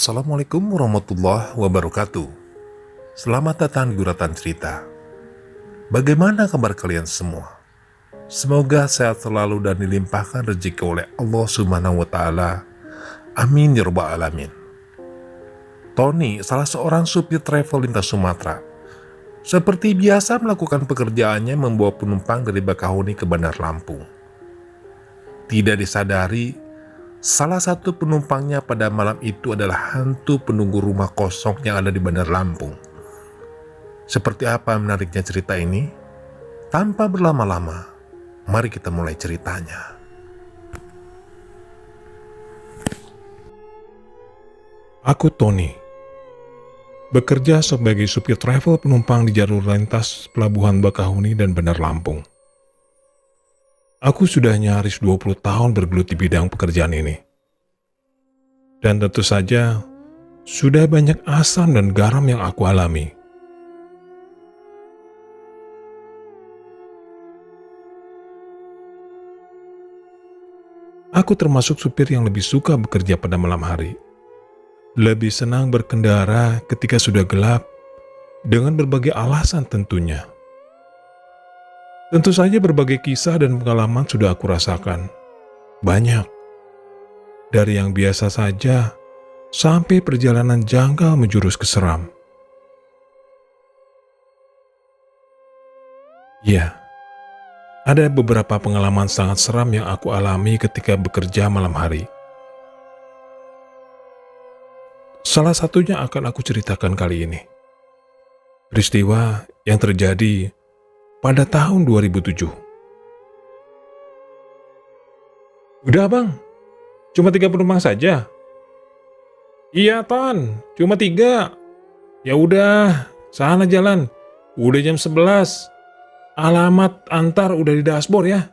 Assalamualaikum warahmatullahi wabarakatuh. Selamat datang di Guratan Cerita. Bagaimana kabar kalian semua? Semoga sehat selalu dan dilimpahkan rezeki oleh Allah Subhanahu wa Ta'ala. Amin ya Rabbal Alamin. Tony, salah seorang supir travel lintas Sumatera, seperti biasa melakukan pekerjaannya membawa penumpang dari Bakahuni ke Bandar Lampung. Tidak disadari, salah satu penumpangnya pada malam itu adalah hantu penunggu rumah kosong yang ada di Bandar Lampung. Seperti apa menariknya cerita ini? Tanpa berlama-lama, mari kita mulai ceritanya. Aku Tony, bekerja sebagai supir travel penumpang di jalur lintas Pelabuhan Bakahuni dan Bandar Lampung. Aku sudah nyaris 20 tahun bergelut di bidang pekerjaan ini. Dan tentu saja, sudah banyak asam dan garam yang aku alami. Aku termasuk supir yang lebih suka bekerja pada malam hari. Lebih senang berkendara ketika sudah gelap, dengan berbagai alasan tentunya. Tentu saja berbagai kisah dan pengalaman sudah aku rasakan. Banyak. Dari yang biasa saja, sampai perjalanan janggal menjurus ke seram. Ya, ada beberapa pengalaman sangat seram yang aku alami ketika bekerja malam hari. Salah satunya akan aku ceritakan kali ini. Peristiwa yang terjadi pada tahun 2007. Udah bang, cuma 3 penumpang saja. Iya Tan, cuma 3. Ya udah, sana jalan. Udah jam 11. Alamat antar udah di dashboard ya.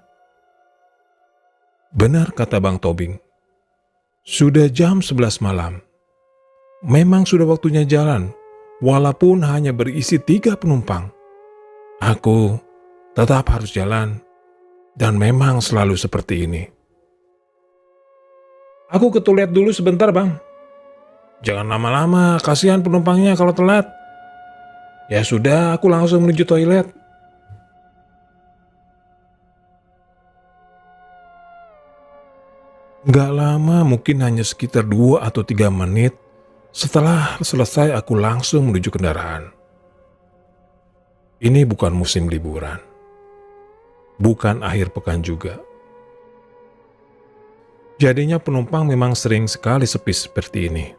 Benar kata Bang Tobing. Sudah jam 11 malam. Memang sudah waktunya jalan, walaupun hanya berisi 3 penumpang. Aku tetap harus jalan, dan memang selalu seperti ini. Aku ke toilet dulu sebentar bang. Jangan lama-lama, kasihan penumpangnya kalau telat. Ya sudah, aku langsung menuju toilet. Gak lama, mungkin hanya sekitar 2 atau 3 menit. Setelah selesai, aku langsung menuju kendaraan. Ini bukan musim liburan. Bukan akhir pekan juga. Jadinya penumpang memang sering sekali sepi seperti ini.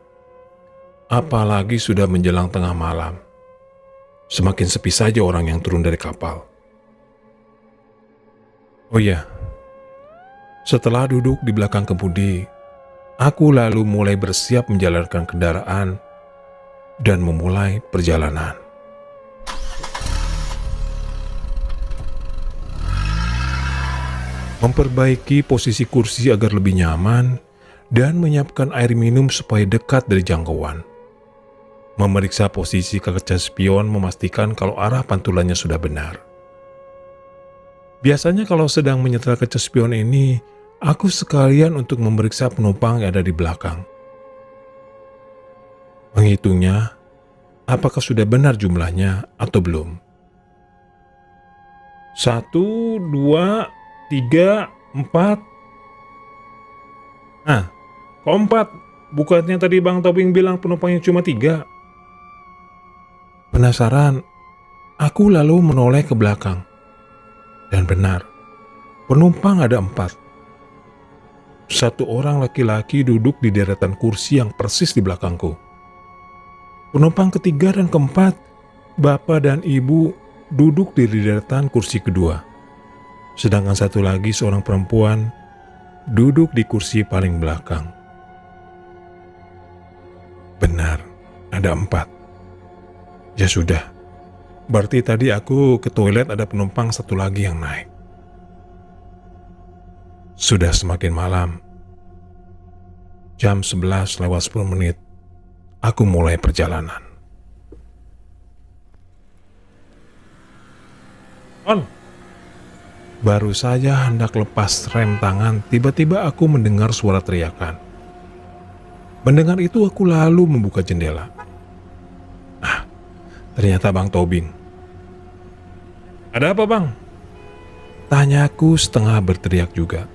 Apalagi sudah menjelang tengah malam. Semakin sepi saja orang yang turun dari kapal. Oh iya, setelah duduk di belakang kemudi, aku lalu mulai bersiap menjalankan kendaraan dan memulai perjalanan. Memperbaiki posisi kursi agar lebih nyaman, dan menyiapkan air minum supaya dekat dari jangkauan. Memeriksa posisi kaca spion memastikan kalau arah pantulannya sudah benar. Biasanya kalau sedang menyetel kaca spion ini, aku sekalian untuk memeriksa penumpang yang ada di belakang. Menghitungnya, apakah sudah benar jumlahnya atau belum. 1, 2, 3, 4. Nah, kok 4? Bukannya tadi Bang Tobing bilang penumpangnya cuma 3? Penasaran, aku lalu menoleh ke belakang. Dan benar, penumpang ada 4. 1 orang laki-laki duduk di deretan kursi yang persis di belakangku. Penumpang ketiga dan keempat, bapak dan ibu, duduk di deretan kursi kedua. Sedangkan 1 lagi seorang perempuan duduk di kursi paling belakang. Benar, ada 4. Ya sudah, berarti tadi aku ke toilet ada penumpang 1 lagi yang naik. Sudah semakin malam. Jam 11 lewat 10 menit, aku mulai perjalanan. On! Baru saja hendak lepas rem tangan, tiba-tiba aku mendengar suara teriakan. Mendengar itu aku lalu membuka jendela. Ah, ternyata Bang Tobing. "Ada apa, Bang?" Tanyaku setengah berteriak juga.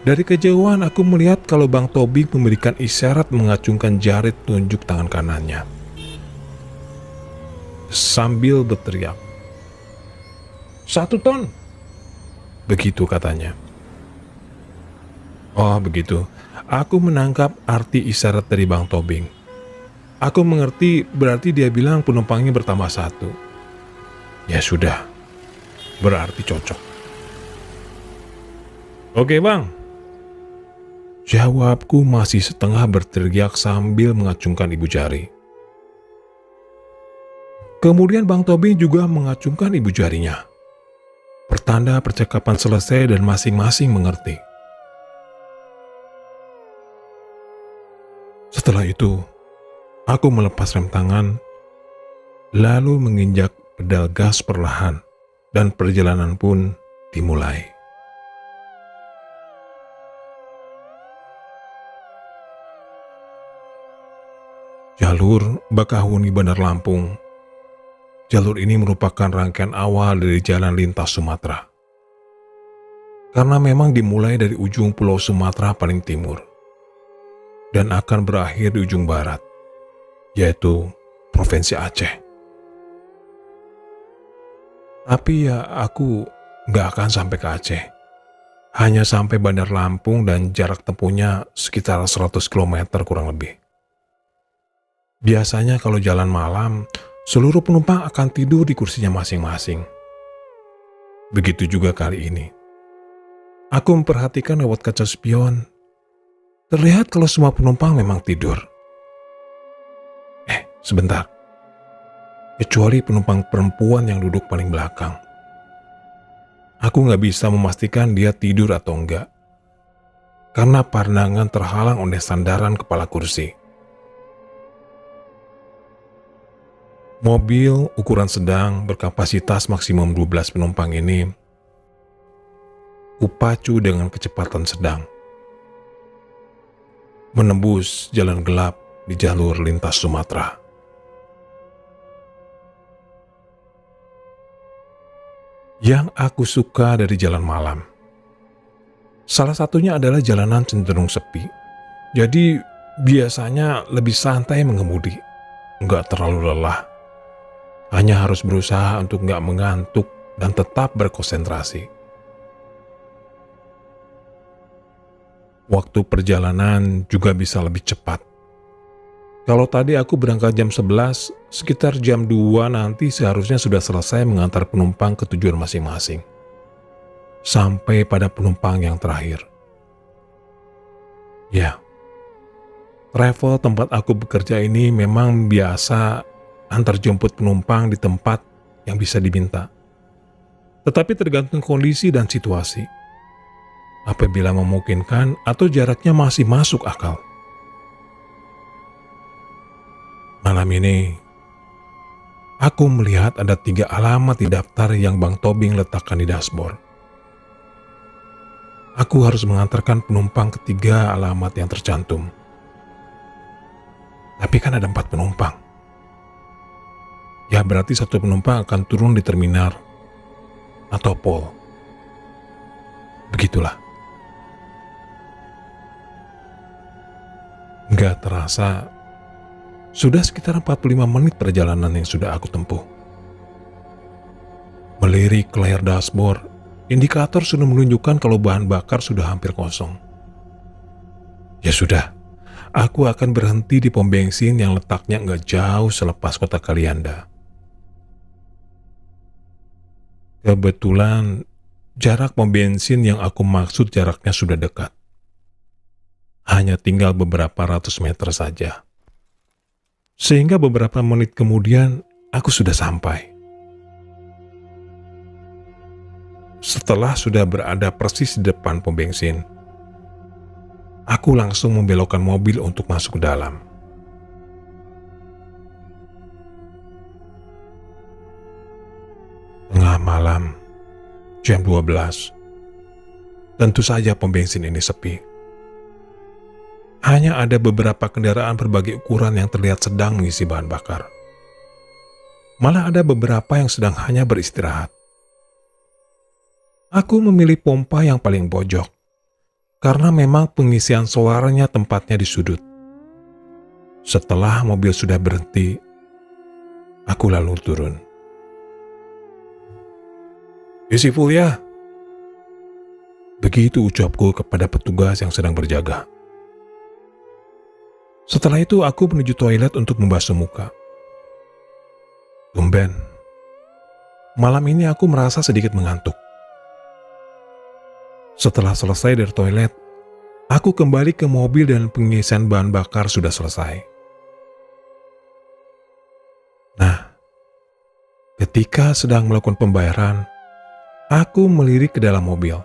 Dari kejauhan aku melihat kalau Bang Tobing memberikan isyarat mengacungkan jari telunjuk tangan kanannya. Sambil berteriak, "1 ton!" Begitu katanya. Oh begitu, aku menangkap arti isyarat dari Bang Tobing. Aku mengerti berarti dia bilang penumpangnya bertambah 1. Ya sudah, berarti cocok. "Oke Bang," jawabku masih setengah berteriak sambil mengacungkan ibu jari. Kemudian Bang Tobing juga mengacungkan ibu jarinya. Pertanda percakapan selesai dan masing-masing mengerti. Setelah itu, aku melepas rem tangan, lalu menginjak pedal gas perlahan, dan perjalanan pun dimulai. Jalur Bakahuni Bandar Lampung. Jalur ini merupakan rangkaian awal dari jalan lintas Sumatera. Karena memang dimulai dari ujung pulau Sumatera paling timur dan akan berakhir di ujung barat, yaitu Provinsi Aceh. Tapi ya aku nggak akan sampai ke Aceh. Hanya sampai Bandar Lampung dan jarak tempuhnya sekitar 100 km kurang lebih. Biasanya kalau jalan malam, seluruh penumpang akan tidur di kursinya masing-masing. Begitu juga kali ini. Aku memperhatikan lewat kaca spion. Terlihat kalau semua penumpang memang tidur. Sebentar. Kecuali penumpang perempuan yang duduk paling belakang. Aku nggak bisa memastikan dia tidur atau enggak. Karena pandangan terhalang oleh sandaran kepala kursi. Mobil ukuran sedang berkapasitas maksimum 12 penumpang ini kupacu dengan kecepatan sedang. Menembus jalan gelap di jalur lintas Sumatera. Yang aku suka dari jalan malam, salah satunya adalah jalanan cenderung sepi. Jadi biasanya lebih santai mengemudi, nggak terlalu lelah. Hanya harus berusaha untuk nggak mengantuk dan tetap berkonsentrasi. Waktu perjalanan juga bisa lebih cepat. Kalau tadi aku berangkat jam 11, sekitar jam 2 nanti seharusnya sudah selesai mengantar penumpang ke tujuan masing-masing. Sampai pada penumpang yang terakhir. Ya, travel tempat aku bekerja ini memang biasa antar jemput penumpang di tempat yang bisa diminta. Tetapi tergantung kondisi dan situasi. Apabila memungkinkan atau jaraknya masih masuk akal. Malam ini, aku melihat ada 3 alamat di daftar yang Bang Tobing letakkan di dashboard. Aku harus mengantarkan penumpang ke 3 alamat yang tercantum. Tapi kan ada 4 penumpang. Ya berarti 1 penumpang akan turun di terminal atau pol. Begitulah. Nggak terasa, sudah sekitar 45 menit perjalanan yang sudah aku tempuh. Melirik ke layar dashboard, indikator sudah menunjukkan kalau bahan bakar sudah hampir kosong. Ya sudah, aku akan berhenti di pom bensin yang letaknya nggak jauh selepas kota Kalianda. Kebetulan, jarak pom bensin yang aku maksud jaraknya sudah dekat. Hanya tinggal beberapa ratus meter saja. Sehingga beberapa menit kemudian, aku sudah sampai. Setelah sudah berada persis di depan pom bensin, aku langsung membelokkan mobil untuk masuk ke dalam. Tengah malam, jam 12. Tentu saja pom bensin ini sepi. hanya ada beberapa kendaraan berbagai ukuran yang terlihat sedang mengisi bahan bakar. Malah ada beberapa yang sedang hanya beristirahat. Aku memilih pompa yang paling pojok, karena memang pengisian solarnya tempatnya di sudut. Setelah mobil sudah berhenti, aku lalu turun. "Isi full ya?" Begitu ucapku kepada petugas yang sedang berjaga. Setelah itu aku menuju toilet untuk membasuh muka. Tumben, malam ini aku merasa sedikit mengantuk. Setelah selesai dari toilet, aku kembali ke mobil dan pengisian bahan bakar sudah selesai. Nah, ketika sedang melakukan pembayaran, aku melirik ke dalam mobil,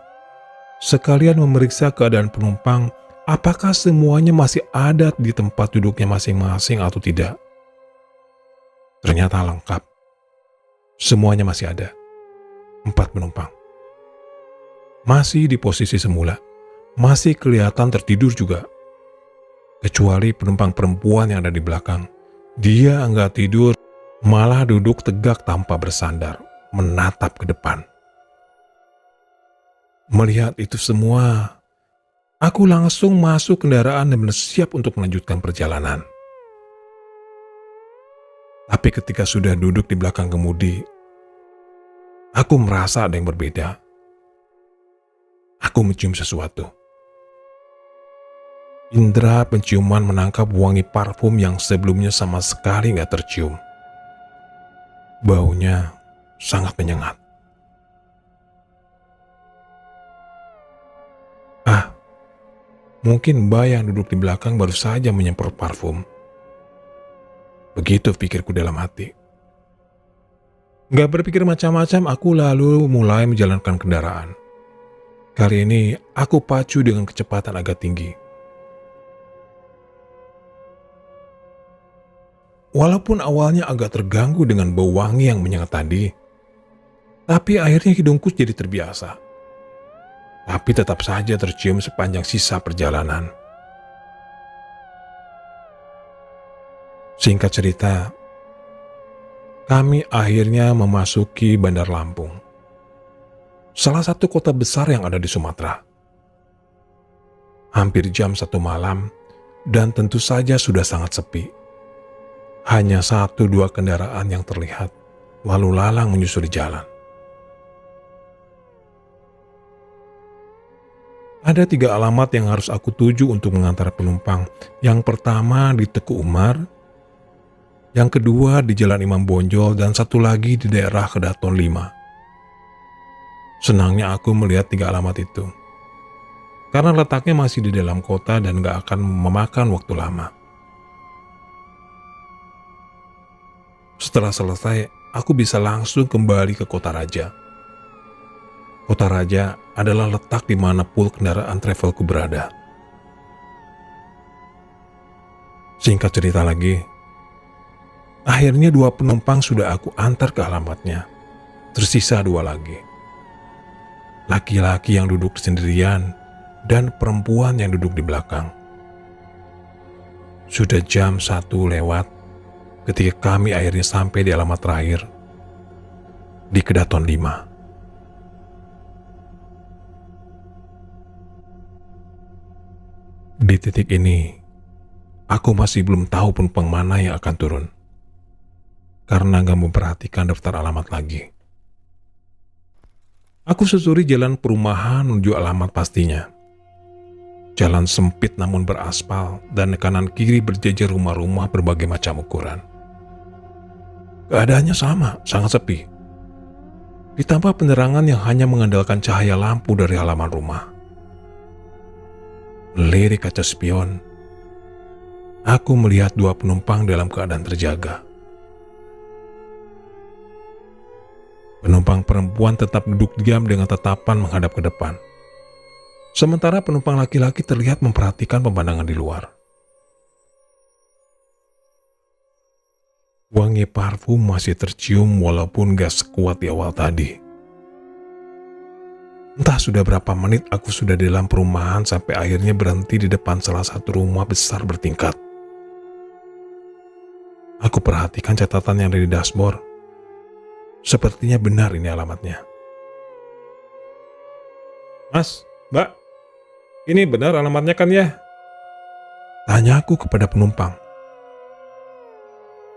sekalian memeriksa keadaan penumpang apakah semuanya masih ada di tempat duduknya masing-masing atau tidak. Ternyata lengkap. Semuanya masih ada. 4 penumpang. Masih di posisi semula. Masih kelihatan tertidur juga. Kecuali penumpang perempuan yang ada di belakang. Dia enggak tidur, malah duduk tegak tanpa bersandar, menatap ke depan. Melihat itu semua, aku langsung masuk kendaraan dan bersiap untuk melanjutkan perjalanan. Tapi ketika sudah duduk di belakang kemudi, aku merasa ada yang berbeda. Aku mencium sesuatu. Indera penciuman menangkap wangi parfum yang sebelumnya sama sekali gak tercium. Baunya sangat menyengat. Mungkin Mbak yang duduk di belakang baru saja menyemprot parfum. Begitu pikirku dalam hati. Gak berpikir macam-macam, aku lalu mulai menjalankan kendaraan. Kali ini aku pacu dengan kecepatan agak tinggi. Walaupun awalnya agak terganggu dengan bau wangi yang menyengat tadi, tapi akhirnya hidungku jadi terbiasa. Tapi tetap saja tercium sepanjang sisa perjalanan. Singkat cerita, kami akhirnya memasuki Bandar Lampung, salah satu kota besar yang ada di Sumatera. Hampir jam 1 malam, dan tentu saja sudah sangat sepi. Hanya 1-2 kendaraan yang terlihat, lalu lalang menyusuri jalan. Ada 3 alamat yang harus aku tuju untuk mengantar penumpang. Yang pertama di Teku Umar, yang kedua di Jalan Imam Bonjol, dan satu lagi di daerah Kedaton 5. Senangnya aku melihat 3 alamat itu, karena letaknya masih di dalam kota dan gak akan memakan waktu lama. Setelah selesai, aku bisa langsung kembali ke Kota Raja. Kota Raja adalah letak di mana pool kendaraan travelku berada. Singkat cerita lagi, akhirnya 2 penumpang sudah aku antar ke alamatnya. Tersisa 2 lagi. Laki-laki yang duduk sendirian dan perempuan yang duduk di belakang. Sudah jam 1 lewat ketika kami akhirnya sampai di alamat terakhir di Kedaton 5. Di titik ini, aku masih belum tahu penumpang mana yang akan turun, karena gak memperhatikan daftar alamat lagi. Aku susuri jalan perumahan menuju alamat pastinya. Jalan sempit namun beraspal, dan kanan kiri berjejer rumah-rumah berbagai macam ukuran. Keadaannya sama, sangat sepi. Ditambah penerangan yang hanya mengandalkan cahaya lampu dari halaman rumah. Melirik kaca spion, aku melihat 2 penumpang dalam keadaan terjaga. Penumpang perempuan tetap duduk diam dengan tatapan menghadap ke depan. Sementara penumpang laki-laki terlihat memperhatikan pemandangan di luar. Wangi parfum masih tercium walaupun gak sekuat di awal tadi. Entah sudah berapa menit aku sudah di dalam perumahan sampai akhirnya berhenti di depan salah satu rumah besar bertingkat. Aku perhatikan catatan yang ada di dashboard. Sepertinya benar ini alamatnya. Mas, Mbak, ini benar alamatnya kan ya? Tanya aku kepada penumpang.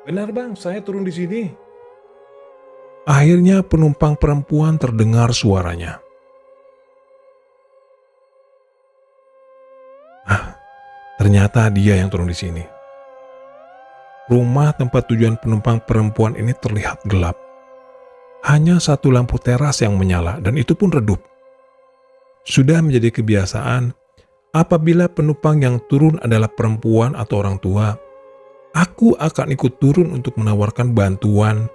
Benar bang, saya turun di sini. Akhirnya penumpang perempuan terdengar suaranya. Ternyata dia yang turun di sini. Rumah tempat tujuan penumpang perempuan ini terlihat gelap. Hanya satu lampu teras yang menyala dan itu pun redup. Sudah menjadi kebiasaan, apabila penumpang yang turun adalah perempuan atau orang tua, aku akan ikut turun untuk menawarkan bantuan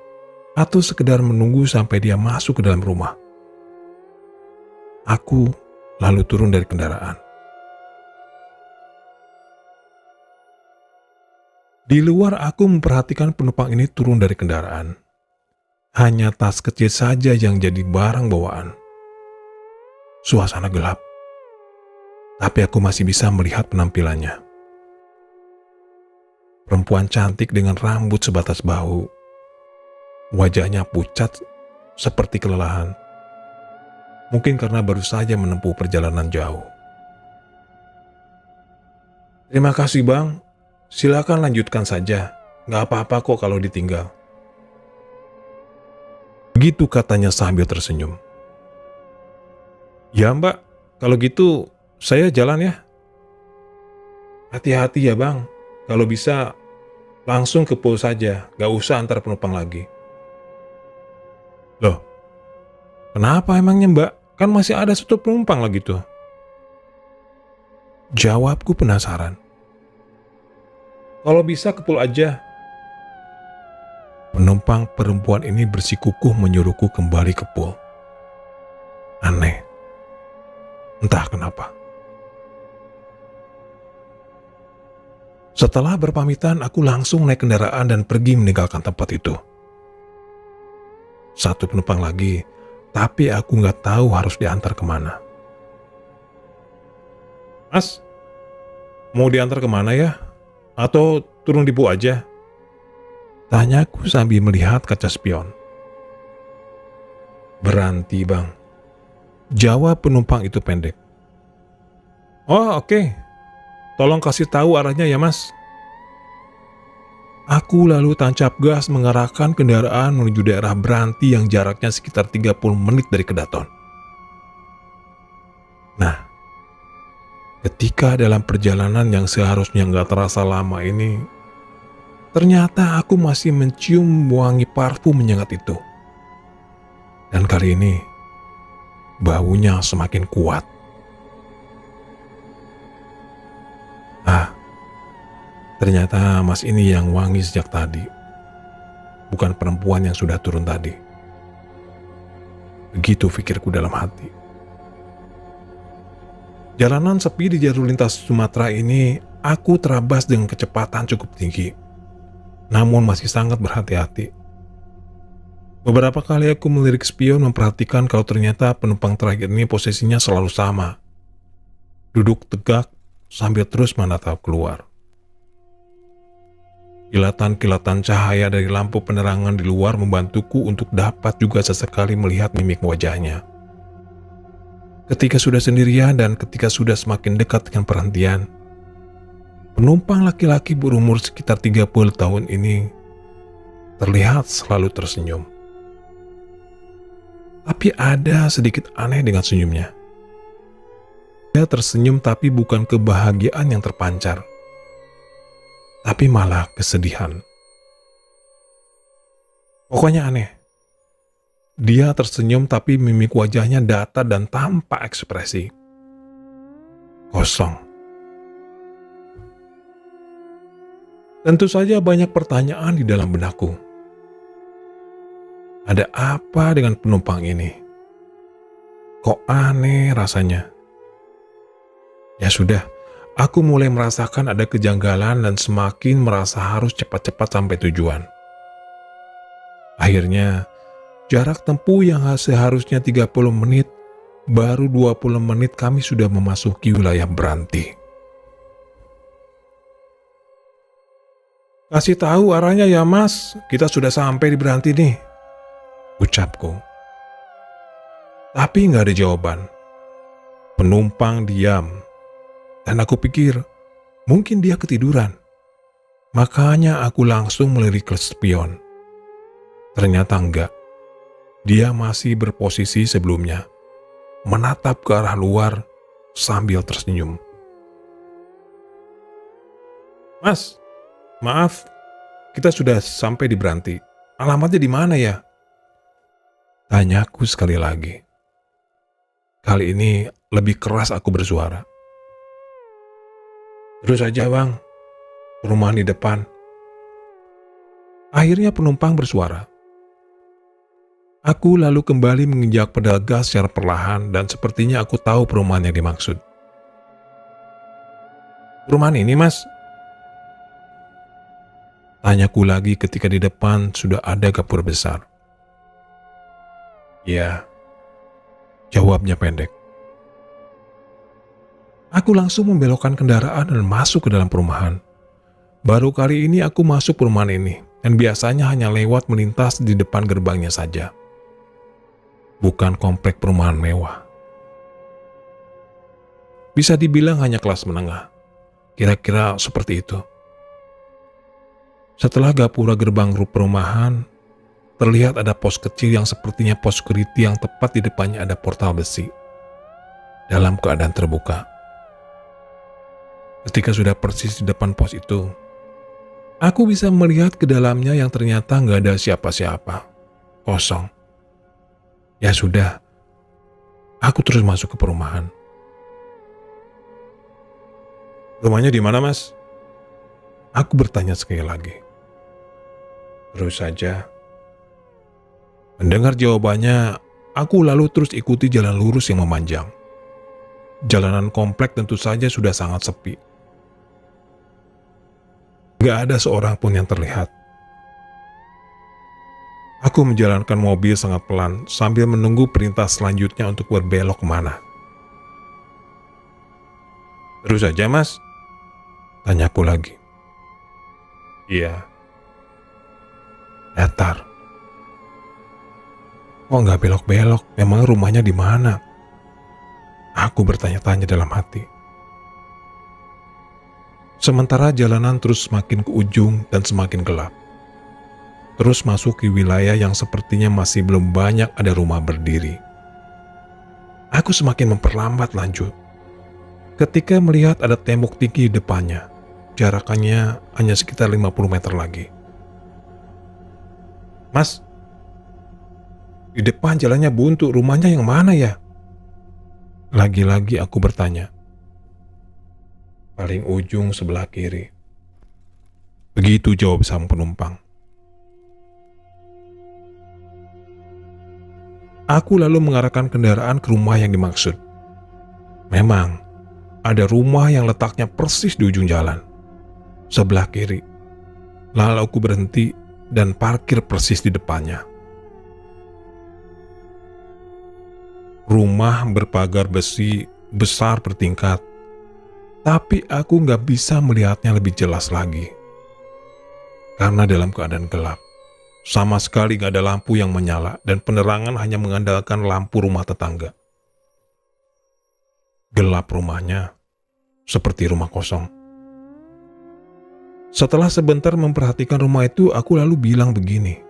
atau sekedar menunggu sampai dia masuk ke dalam rumah. Aku lalu turun dari kendaraan. Di luar aku memperhatikan penumpang ini turun dari kendaraan. Hanya tas kecil saja yang jadi barang bawaan. Suasana gelap, tapi aku masih bisa melihat penampilannya. Perempuan cantik dengan rambut sebatas bahu. Wajahnya pucat seperti kelelahan. Mungkin karena baru saja menempuh perjalanan jauh. Terima kasih bang, silakan lanjutkan saja. Gak apa-apa kok kalau ditinggal. Begitu katanya sambil tersenyum. Ya mbak, kalau gitu saya jalan ya. Hati-hati ya bang, kalau bisa langsung ke pool saja, gak usah antar penumpang lagi. Loh, kenapa emangnya mbak? Kan masih ada satu penumpang lagi tuh. Jawabku penasaran. Kalau bisa ke pool aja. Penumpang perempuan ini bersikukuh menyuruhku kembali ke pool. Aneh. Entah kenapa. Setelah berpamitan, aku langsung naik kendaraan dan pergi meninggalkan tempat itu. Satu penumpang lagi, tapi aku nggak tahu harus diantar kemana. Mas, mau diantar kemana ya? Atau turun di Bu aja? Tanyaku sambil melihat kaca spion. Berhenti bang. Jawab penumpang itu pendek. Oh oke. Tolong kasih tahu arahnya ya mas. Aku lalu tancap gas mengarahkan kendaraan menuju daerah Beranti yang jaraknya sekitar 30 menit dari Kedaton. Nah, ketika dalam perjalanan yang seharusnya nggak terasa lama ini, ternyata aku masih mencium wangi parfum menyengat itu. Dan kali ini, baunya semakin kuat. Ternyata mas ini yang wangi sejak tadi. Bukan perempuan yang sudah turun tadi. Begitu pikirku dalam hati. Jalanan sepi di jalur lintas Sumatera ini, aku terabas dengan kecepatan cukup tinggi. Namun masih sangat berhati-hati. Beberapa kali aku melirik spion memperhatikan kalau ternyata penumpang terakhir ini posisinya selalu sama. Duduk tegak sambil terus menatap keluar. Kilatan-kilatan cahaya dari lampu penerangan di luar membantuku untuk dapat juga sesekali melihat mimik wajahnya. Ketika sudah sendirian dan ketika sudah semakin dekat dengan perhentian, penumpang laki-laki berumur sekitar 30 tahun ini terlihat selalu tersenyum. Tapi ada sedikit aneh dengan senyumnya. Dia tersenyum tapi bukan kebahagiaan yang terpancar, tapi malah kesedihan. Pokoknya aneh. Dia tersenyum tapi mimik wajahnya datar dan tanpa ekspresi. Kosong. Tentu saja banyak pertanyaan di dalam benakku. Ada apa dengan penumpang ini? Kok aneh rasanya? Ya sudah, aku mulai merasakan ada kejanggalan dan semakin merasa harus cepat-cepat sampai tujuan. Akhirnya, jarak tempuh yang seharusnya 30 menit Baru 20 menit kami sudah memasuki wilayah Beranti. "Kasih tahu arahnya ya mas, kita sudah sampai di Beranti nih," ucapku. Tapi nggak ada jawaban. Penumpang diam, dan aku pikir mungkin dia ketiduran. Makanya aku langsung melirik ke spion. Ternyata enggak. Dia masih berposisi sebelumnya, menatap ke arah luar sambil tersenyum. "Mas, maaf, kita sudah sampai di Beranti. Alamatnya di mana ya?" Tanyaku sekali lagi. Kali ini lebih keras aku bersuara. "Terus aja bang, perumahan di depan." Akhirnya penumpang bersuara. Aku lalu kembali menginjak pedal gas secara perlahan dan sepertinya aku tahu perumahan yang dimaksud. "Perumahan ini mas?" Tanyaku lagi ketika di depan sudah ada gapura besar. "Ya," jawabnya pendek. Aku langsung membelokkan kendaraan dan masuk ke dalam perumahan. Baru kali ini aku masuk perumahan ini, dan biasanya hanya lewat melintas di depan gerbangnya saja. Bukan komplek perumahan mewah. Bisa dibilang hanya kelas menengah. Kira-kira seperti itu. Setelah gapura gerbang perumahan, terlihat ada pos kecil yang sepertinya pos security yang tepat di depannya ada portal besi. Dalam keadaan terbuka. Ketika sudah persis di depan pos itu, aku bisa melihat ke dalamnya yang ternyata nggak ada siapa-siapa. Kosong. Ya sudah, aku terus masuk ke perumahan. "Rumahnya di mana, Mas?" Aku bertanya sekali lagi. Terus saja. Mendengar jawabannya, aku lalu terus ikuti jalan lurus yang memanjang. Jalanan komplek tentu saja sudah sangat sepi. Gak ada seorang pun yang terlihat. Aku menjalankan mobil sangat pelan sambil menunggu perintah selanjutnya untuk berbelok kemana. "Terus saja mas?" tanyaku lagi. "Iya." Datar. "Kok nggak belok-belok? Memang rumahnya di mana?" Aku bertanya-tanya dalam hati. Sementara jalanan terus semakin ke ujung dan semakin gelap. Terus masuk ke wilayah yang sepertinya masih belum banyak ada rumah berdiri. Aku semakin memperlambat lanjut. Ketika melihat ada tembok tinggi di depannya, jaraknya hanya sekitar 50 meter lagi. "Mas, di depan jalannya buntu, rumahnya yang mana ya?" Lagi-lagi aku bertanya. "Paling ujung sebelah kiri." Begitu jawab sang penumpang. Aku lalu mengarahkan kendaraan ke rumah yang dimaksud. Memang, ada rumah yang letaknya persis di ujung jalan, sebelah kiri. Lalu aku berhenti dan parkir persis di depannya. Rumah berpagar besi besar bertingkat, tapi aku nggak bisa melihatnya lebih jelas lagi. Karena dalam keadaan gelap. Sama sekali gak ada lampu yang menyala dan penerangan hanya mengandalkan lampu rumah tetangga. Gelap rumahnya, seperti rumah kosong. Setelah sebentar memperhatikan rumah itu, aku lalu bilang begini.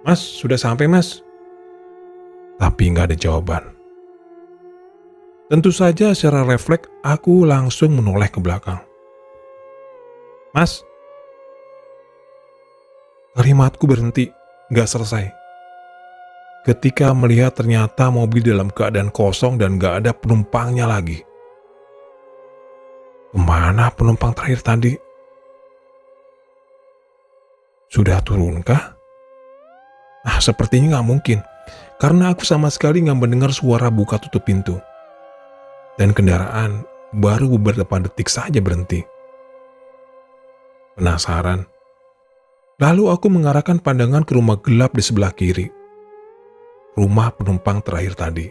"Mas, sudah sampai mas?" Tapi gak ada jawaban. Tentu saja secara refleks aku langsung menoleh ke belakang. "Mas." Kalimatku berhenti, gak selesai. Ketika melihat ternyata mobil dalam keadaan kosong dan gak ada penumpangnya lagi. Kemana penumpang terakhir tadi? Sudah turunkah? Sepertinya gak mungkin, karena aku sama sekali gak mendengar suara buka tutup pintu. Dan kendaraan baru beberapa detik saja berhenti. Penasaran. Lalu aku mengarahkan pandangan ke rumah gelap di sebelah kiri. rumah penumpang terakhir tadi.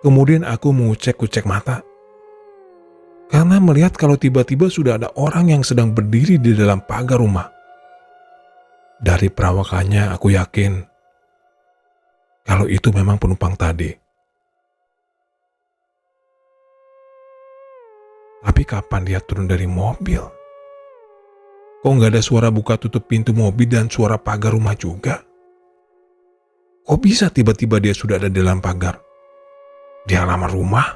Kemudian aku mengucek-ucek mata karena melihat kalau tiba-tiba sudah ada orang yang sedang berdiri di dalam pagar rumah. Dari perawakannya aku yakin kalau itu memang penumpang tadi. Tapi kapan dia turun dari mobil? Kok nggak ada suara buka tutup pintu mobil dan suara pagar rumah juga? Kok bisa tiba-tiba dia sudah ada di dalam pagar? Di halaman rumah?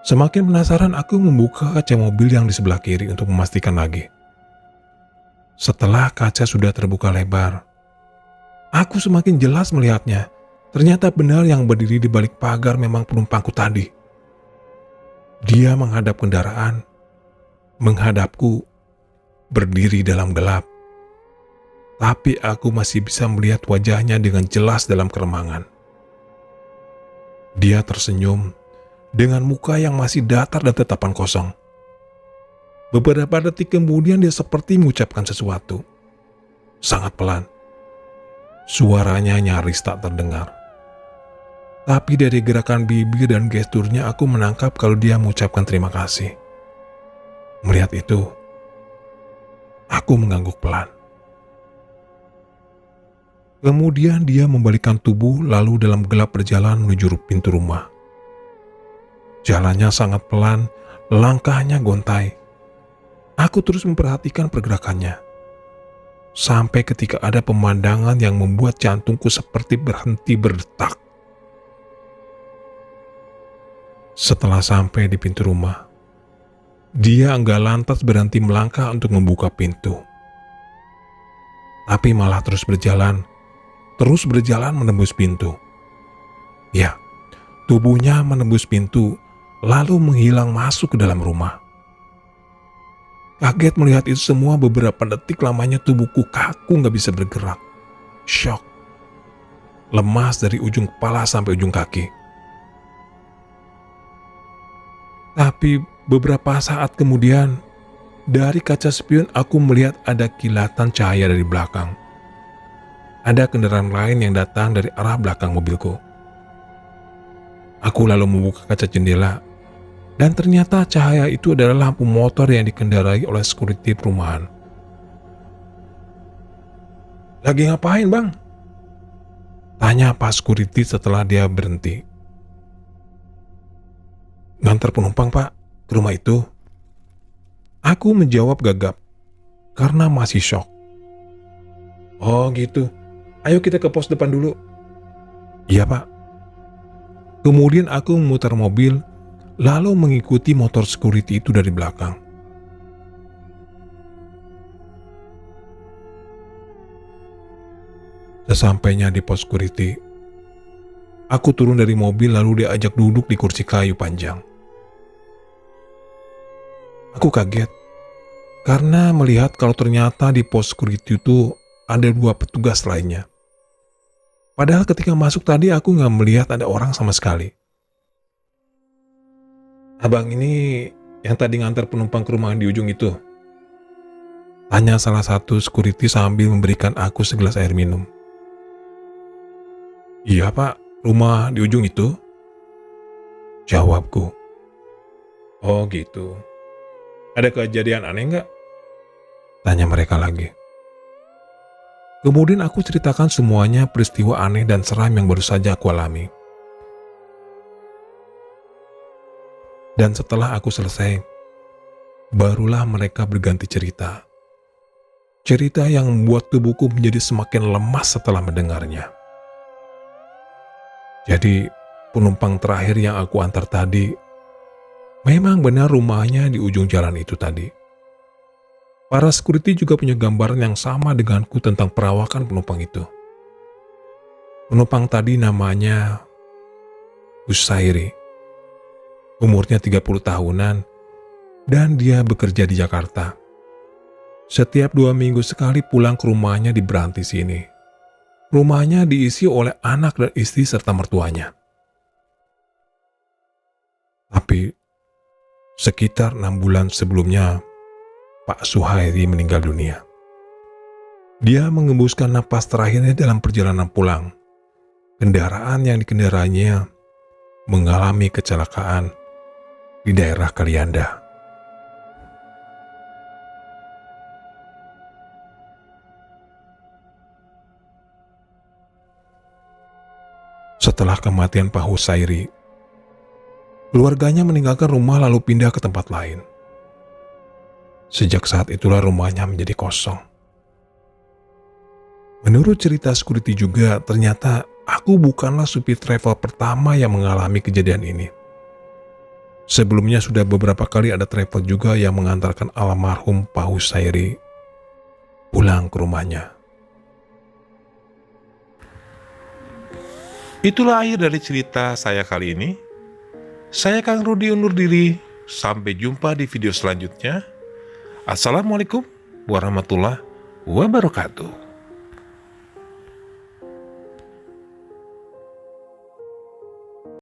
Semakin penasaran aku membuka kaca mobil yang di sebelah kiri untuk memastikan lagi. Setelah kaca sudah terbuka lebar, aku semakin jelas melihatnya. Ternyata benar yang berdiri di balik pagar memang penumpangku tadi. Dia menghadap kendaraan, menghadapku, berdiri dalam gelap. Tapi aku masih bisa melihat wajahnya dengan jelas dalam keremangan. Dia tersenyum dengan muka yang masih datar dan tatapan kosong. Beberapa detik kemudian dia seperti mengucapkan sesuatu. Sangat pelan. Suaranya nyaris tak terdengar. Tapi dari gerakan bibir dan gesturnya aku menangkap kalau dia mengucapkan terima kasih. Melihat itu, aku mengangguk pelan. Kemudian dia membalikkan tubuh lalu dalam gelap berjalan menuju pintu rumah. Jalannya sangat pelan, langkahnya gontai. Aku terus memperhatikan pergerakannya. Sampai ketika ada pemandangan yang membuat jantungku seperti berhenti berdetak. Setelah sampai di pintu rumah, dia enggak lantas berhenti melangkah untuk membuka pintu. Tapi malah terus berjalan menembus pintu. Ya, tubuhnya menembus pintu, lalu menghilang masuk ke dalam rumah. Kaget melihat itu semua, beberapa detik lamanya tubuhku kaku gak bisa bergerak. Shock. Lemas dari ujung kepala sampai ujung kaki. Tapi beberapa saat kemudian, dari kaca spion aku melihat ada kilatan cahaya dari belakang. Ada kendaraan lain yang datang dari arah belakang mobilku. Aku lalu membuka kaca jendela, dan ternyata cahaya itu adalah lampu motor yang dikendarai oleh security perumahan. "Lagi ngapain, Bang?" tanya Pak security setelah dia berhenti. "Ngantar penumpang, Pak, ke rumah itu." Aku menjawab gagap, karena masih shock. "Oh gitu, ayo kita ke pos depan dulu." "Iya, Pak." Kemudian aku memutar mobil, lalu mengikuti motor security itu dari belakang. Sesampainya di pos security, aku turun dari mobil lalu diajak duduk di kursi kayu panjang. Aku kaget karena melihat kalau ternyata di pos security itu ada 2 petugas lainnya. Padahal ketika masuk tadi aku nggak melihat ada orang sama sekali. "Abang ini yang tadi ngantar penumpang ke rumah di ujung itu?" tanya salah satu security sambil memberikan aku segelas air minum. "Iya, Pak, rumah di ujung itu," jawabku. "Oh gitu. Ada kejadian aneh nggak?" tanya mereka lagi. Kemudian aku ceritakan semuanya, peristiwa aneh dan seram yang baru saja aku alami. Dan setelah aku selesai, barulah mereka berganti cerita. Cerita yang membuat tubuhku menjadi semakin lemas setelah mendengarnya. Jadi, penumpang terakhir yang aku antar tadi, memang benar rumahnya di ujung jalan itu tadi. Para security juga punya gambaran yang sama denganku tentang perawakan penumpang itu. Penumpang tadi namanya Husairi. Umurnya 30 tahunan dan dia bekerja di Jakarta. Setiap 2 minggu sekali pulang ke rumahnya di Berantis ini. Rumahnya diisi oleh anak dan istri serta mertuanya. Tapi sekitar 6 bulan sebelumnya, Pak Suhairi meninggal dunia. Dia mengembuskan napas terakhirnya dalam perjalanan pulang. Kendaraan yang dikendarainya mengalami kecelakaan di daerah Kalianda. Setelah kematian Pak Husairi, keluarganya meninggalkan rumah lalu pindah ke tempat lain. Sejak saat itulah rumahnya menjadi kosong. Menurut cerita security juga, ternyata aku bukanlah supir travel pertama yang mengalami kejadian ini. Sebelumnya sudah beberapa kali ada travel juga yang mengantarkan almarhum Pak Husairi pulang ke rumahnya. Itulah akhir dari cerita saya kali ini. Saya Kang Rudi undur diri. Sampai jumpa di video selanjutnya. Assalamualaikum warahmatullahi wabarakatuh.